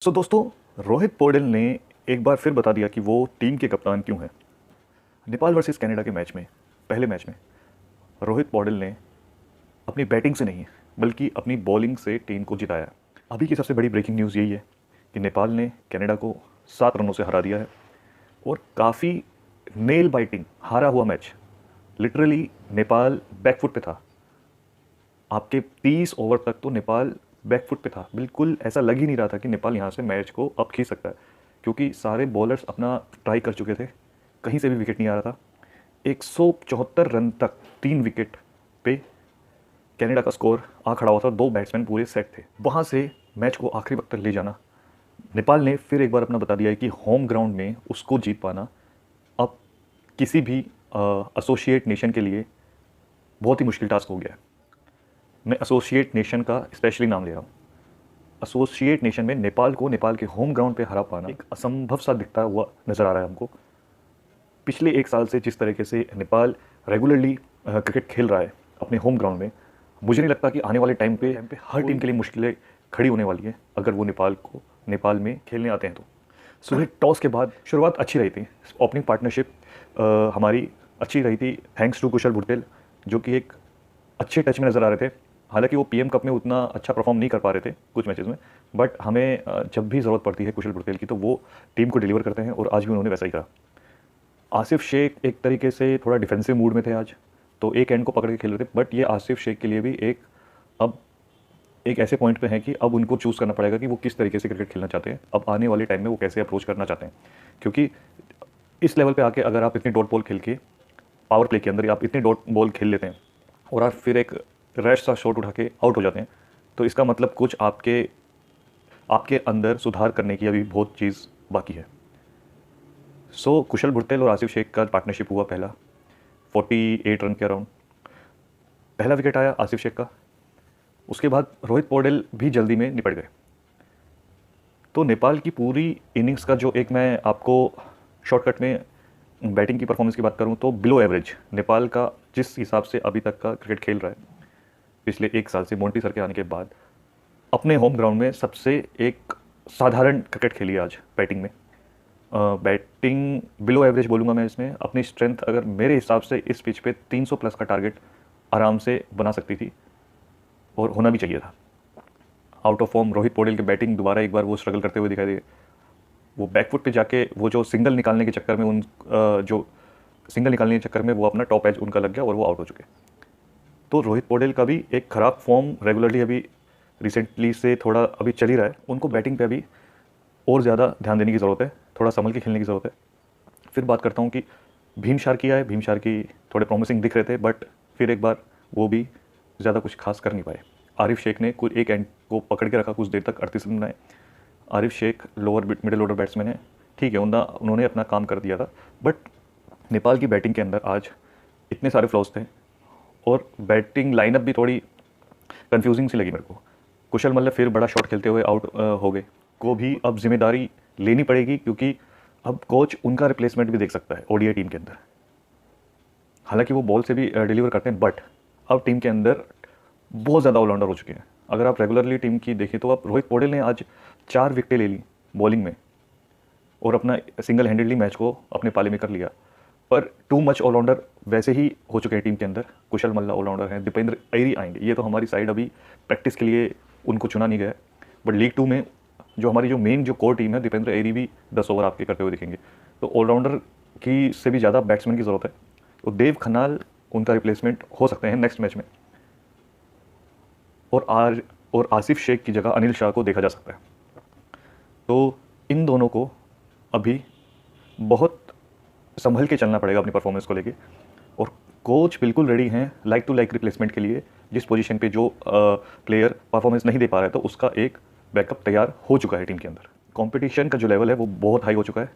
दोस्तों, रोहित पौडेल ने एक बार फिर बता दिया कि वो टीम के कप्तान क्यों हैं। नेपाल वर्सेस कनाडा के मैच में, पहले मैच में रोहित पौडेल ने अपनी बैटिंग से नहीं बल्कि अपनी बॉलिंग से टीम को जिताया। अभी की सबसे बड़ी ब्रेकिंग न्यूज़ यही है कि नेपाल ने कनाडा को 7 रनों से हरा दिया है और काफ़ी नेल बाइटिंग हारा हुआ मैच। लिटरली नेपाल बैकफुट पे था। आपके 30 ओवर तक तो नेपाल बैकफुट पे था। बिल्कुल ऐसा लग ही नहीं रहा था कि नेपाल यहाँ से मैच को अब खींच सकता है, क्योंकि सारे बॉलर्स अपना ट्राई कर चुके थे, कहीं से भी विकेट नहीं आ रहा था। 174 रन तक 3 विकेट पे कनाडा का स्कोर आ खड़ा हुआ था। 2 बैट्समैन पूरे सेट थे। वहाँ से मैच को आखिरी वक्त तक ले जाना, नेपाल ने फिर एक बार अपना बता दिया है कि होम ग्राउंड में उसको जीत पाना अब किसी भी एसोसिएट नेशन के लिए बहुत ही मुश्किल टास्क हो गया है। मैं एसोसिएट नेशन का स्पेशली नाम ले रहा हूँ। एसोसिएट नेशन में नेपाल को नेपाल के होम ग्राउंड पे हरा पाना एक असंभव सा दिखता हुआ नज़र आ रहा है हमको। पिछले 1 साल से जिस तरीके से नेपाल रेगुलरली क्रिकेट खेल रहा है अपने होम ग्राउंड में, मुझे नहीं लगता कि आने वाले टाइम पे हर टीम के लिए मुश्किलें खड़ी होने वाली हैं अगर वो नेपाल में खेलने आते हैं तो। सुबह टॉस के बाद शुरुआत अच्छी रही थी। ओपनिंग पार्टनरशिप हमारी अच्छी रही थी, थैंक्स टू कुशल भुट्टेल, जो कि एक अच्छे टच में नज़र आ रहे थे। हालांकि वो पीएम कप में उतना अच्छा परफॉर्म नहीं कर पा रहे थे कुछ मैचेस में, बट हमें जब भी ज़रूरत पड़ती है कुशल भुट्टेल की तो वो टीम को डिलीवर करते हैं और आज भी उन्होंने वैसा ही करा। आसिफ शेख एक तरीके से थोड़ा डिफेंसिव मूड में थे आज, तो एक एंड को पकड़ के खेल रहे थे, बट ये आसिफ शेख के लिए भी एक ऐसे पॉइंट पे हैं कि अब उनको चूज़ करना पड़ेगा कि वो किस तरीके से क्रिकेट खेलना चाहते हैं। अब आने वाले टाइम में वो कैसे अप्रोच करना चाहते हैं, क्योंकि इस लेवल पे आके अगर आप इतनी डॉट बॉल खेल के पावर प्ले के अंदर आप इतनी डॉट बॉल खेल लेते हैं और आप फिर एक रैश सा शॉट उठा के आउट हो जाते हैं, तो इसका मतलब कुछ आपके अंदर सुधार करने की अभी बहुत चीज़ बाकी है। कुशल भुट्टेल और आसिफ शेख का पार्टनरशिप हुआ पहला 48 रन के अराउंड। पहला विकेट आया आसिफ शेख का, उसके बाद रोहित पौडेल भी जल्दी में निपट गए। तो नेपाल की पूरी इनिंग्स का जो एक मैं आपको शॉर्टकट में बैटिंग की परफॉर्मेंस की बात करूं तो बिलो एवरेज नेपाल का जिस हिसाब से अभी तक का क्रिकेट खेल रहा है पिछले 1 साल से मोंटी सर के आने के बाद, अपने होम ग्राउंड में सबसे एक साधारण क्रिकेट खेली आज बैटिंग में। बैटिंग बिलो एवरेज बोलूँगा मैं इसमें। अपनी स्ट्रेंथ अगर मेरे हिसाब से इस पिच पे 300 प्लस का टारगेट आराम से बना सकती थी और होना भी चाहिए था। Out of form Rohit Paudel की बैटिंग दोबारा एक बार वो स्ट्रगल करते हुए दिखाई दे। वो बैकफुट पे जाके वो जो सिंगल निकालने के चक्कर में वो अपना टॉप एज उनका लग गया और वो आउट हो चुके। तो रोहित पौडेल का भी एक ख़राब फॉर्म रेगुलरली अभी रिसेंटली से थोड़ा अभी चल ही रहा है। उनको बैटिंग पे अभी और ज़्यादा ध्यान देने की ज़रूरत है, थोड़ा संभल के खेलने की ज़रूरत है। फिर बात करता हूँ कि भीम शार्की आए। भीम शार्की थोड़े प्रॉमिसिंग दिख रहे थे, बट फिर एक बार वो भी ज़्यादा कुछ खास कर नहीं पाए। आरिफ शेख ने कुछ एक एंड को पकड़ के रखा कुछ देर तक, 38 रन बनाए। Arif Shaikh middle order batsman है, ठीक है, उन्होंने अपना काम कर दिया था, बट नेपाल की बैटिंग के अंदर आज इतने सारे फ्लॉज थे और बैटिंग लाइनअप भी थोड़ी कंफ्यूजिंग सी लगी मेरे को। कुशल मल्ल फिर बड़ा शॉट खेलते हुए आउट हो गए। को भी अब जिम्मेदारी लेनी पड़ेगी, क्योंकि अब कोच उनका रिप्लेसमेंट भी देख सकता है ओडीआई टीम के अंदर। हालांकि वो बॉल से भी डिलीवर करते हैं, बट अब टीम के अंदर बहुत ज़्यादा ऑलराउंडर हो चुके हैं। अगर आप रेगुलरली टीम की देखें तो आप रोहित पौडेल ने आज 4 विकेटें ले ली बॉलिंग में और अपना सिंगल हैंडेडली मैच को अपने पाले में कर लिया। पर टू मच ऑलराउंडर वैसे ही हो चुके हैं टीम के अंदर। कुशल मल्ला ऑलराउंडर हैं, दीपेंद्र ऐरी आएंगे। ये तो हमारी साइड अभी प्रैक्टिस के लिए उनको चुना नहीं गया है, बट लीग 2 में जो हमारी मेन कोर टीम है, दीपेंद्र ऐरी भी 10 ओवर आपके करते हुए दिखेंगे। तो ऑलराउंडर की से भी ज़्यादा बैट्समैन की ज़रूरत है। तो देव खन्नाल उनका रिप्लेसमेंट हो सकते हैं नेक्स्ट मैच में, और आसिफ शेख की जगह अनिल शाह को देखा जा सकता है। तो इन दोनों को अभी बहुत संभल के चलना पड़ेगा अपनी परफॉर्मेंस को लेके, और कोच बिल्कुल रेडी हैं लाइक टू लाइक रिप्लेसमेंट के लिए। जिस पोजीशन पे जो प्लेयर परफॉर्मेंस नहीं दे पा रहा है तो उसका एक बैकअप तैयार हो चुका है टीम के अंदर। कंपटीशन का जो लेवल है वो बहुत हाई हो चुका है।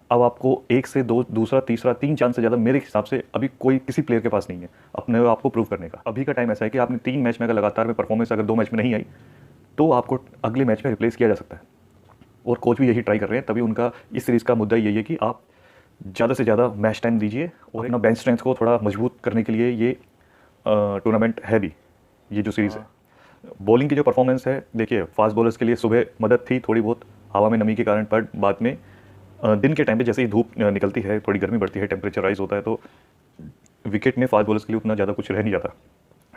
अब आपको 1 से 2, दूसरा, तीसरा, 3 चांस से ज़्यादा मेरे हिसाब से अभी कोई किसी प्लेयर के पास नहीं है अपने आपको प्रूव करने का। अभी का टाइम ऐसा है कि आपने 3 मैच में अगर लगातार में परफॉर्मेंस अगर 2 मैच में नहीं आई तो आपको अगले मैच में रिप्लेस किया जा सकता है, और कोच भी यही ट्राई कर रहे हैं। तभी उनका इस सीरीज़ का मुद्दा यही है कि आप ज़्यादा से ज़्यादा मैच टाइम दीजिए और अपना बेंच स्ट्रेंथ को थोड़ा मजबूत करने के लिए ये टूर्नामेंट है भी, ये जो सीरीज़ है। बॉलिंग की जो परफॉर्मेंस है, देखिए फास्ट बॉलर्स के लिए सुबह मदद थी थोड़ी बहुत, हवा में नमी के कारण, बट बाद में दिन के टाइम पे जैसे ही धूप निकलती है, थोड़ी गर्मी बढ़ती है, टेम्परेचर राइज होता है, तो विकेट में फास्ट बॉलर्स के लिए उतना ज़्यादा कुछ रह नहीं जाता।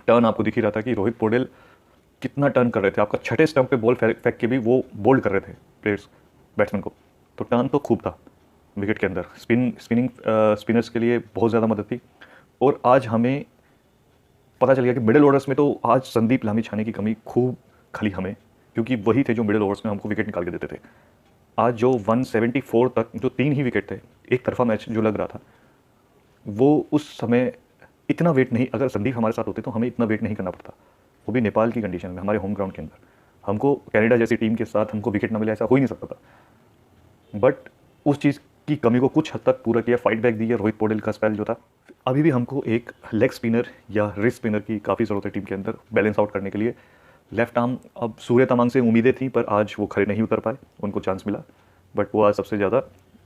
टर्न आपको दिख ही रहा था कि रोहित पौडेल कितना टर्न कर रहे थे, आपका छठे स्टंप पे बॉल फेंक के भी वो बोल्ड कर रहे थे प्लेयर्स, बैट्समैन को। तो टर्न तो खूब था विकेट के अंदर। स्पिनर्स के लिए बहुत ज़्यादा मदद थी। और आज हमें पता चल गया कि मिडिल ऑर्डर्स में तो आज संदीप लामिछाने की कमी खूब खली हमें, क्योंकि वही थे जो मिडिल ओवर्स में हमको विकेट निकाल के देते थे। आज जो 174 तक जो 3 ही विकेट थे, एक तरफा मैच जो लग रहा था, वो उस समय इतना वेट नहीं, अगर संदीप हमारे साथ होते तो हमें इतना वेट नहीं करना पड़ता, वो भी नेपाल की कंडीशन में, हमारे होम ग्राउंड के अंदर। हमको कनाडा जैसी टीम के साथ हमको विकेट ना मिले, ऐसा हो ही नहीं सकता था। बट उस चीज़ की कमी को कुछ हद तक पूरा किया, फाइट बैक दी है रोहित पौडेल का स्पेल जो था। अभी भी हमको एक लेग स्पिनर या रिस्ट स्पिनर की काफ़ी ज़रूरत है टीम के अंदर, बैलेंस आउट करने के लिए। लेफ्ट आर्म, अब सूर्य तमांग से उम्मीदें थी, पर आज वो खड़े नहीं उतर पाए, उनको चांस मिला, बट वो आज सबसे ज़्यादा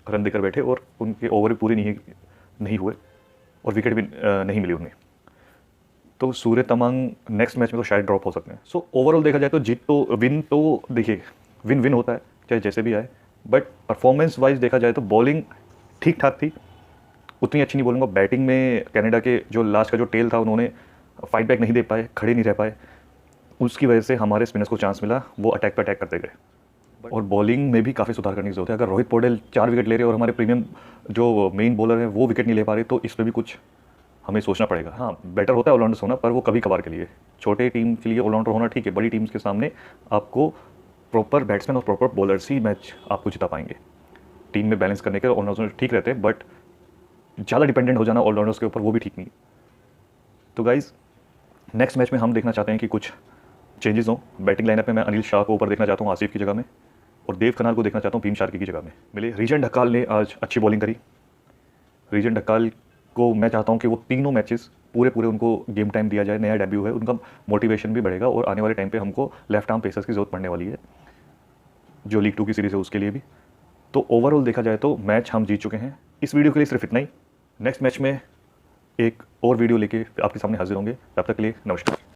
रन देकर बैठे और उनके ओवर भी पूरे नहीं हुए और विकेट भी नहीं मिली उन्हें। तो सूर्य तमांग नेक्स्ट मैच में तो शायद ड्रॉप हो सकते हैं। सो ओवरऑल देखा जाए तो विन तो देखिए विन होता है चाहे जैसे भी आए, बट परफॉर्मेंस वाइज देखा जाए तो बॉलिंग ठीक ठाक थी, उतनी अच्छी नहीं बोलूँगा। बैटिंग में कनाडा के जो लास्ट का जो टेल था, उन्होंने फाइट बैक नहीं दे पाए, खड़े नहीं रह पाए, उसकी वजह से हमारे स्पिनर्स को चांस मिला, वो अटैक पे अटैक करते गए। और बॉलिंग में भी काफ़ी सुधार करने की जरूरत है। अगर रोहित पौडेल 4 विकेट ले रहे हैं और हमारे प्रीमियम जो मेन बॉलर हैं वो विकेट नहीं ले पा रहे, तो इस पर भी कुछ हमें सोचना पड़ेगा। हाँ, बेटर होता है ऑलराउंडर्स होना, पर वो कभी कभार के लिए, छोटे टीम के लिए ऑलराउंडर होना ठीक है, बड़ी टीम्स के सामने आपको प्रॉपर बैट्समैन और प्रॉपर बॉलर्स ही मैच आपको जिता पाएंगे। टीम में बैलेंस करने के ऑलराउंडर्स ठीक रहते हैं, बट ज़्यादा डिपेंडेंट हो जाना ऑलराउंडर्स के ऊपर, वो भी ठीक नहीं। तो गाइज़, नेक्स्ट मैच में हम देखना चाहते हैं कि कुछ चेंजेस हों। बैटिंग लाइनअप में मैं अनिल शाह को ऊपर देखना चाहता हूँ आसिफ की जगह में, और देव खन्नाल को देखना चाहता हूँ भीम शार्की की जगह में। मिले रीजन ढक्काल ने आज अच्छी बॉलिंग करी। रीजन ढक्काल को मैं चाहता हूँ कि वो तीनों मैचेस पूरे उनको गेम टाइम दिया जाए, नया डेब्यू है, उनका मोटिवेशन भी बढ़ेगा और आने वाले टाइम पे हमको लेफ्ट आर्म पेसर्स की जरूरत पड़ने वाली है, जो लीग 2 की सीरीज़ है उसके लिए भी। तो ओवरऑल देखा जाए तो मैच हम जीत चुके हैं। इस वीडियो के लिए सिर्फ इतना ही। नेक्स्ट मैच में एक और वीडियो लेके आपके सामने हाजिर होंगे। तब तक के लिए नमस्कार।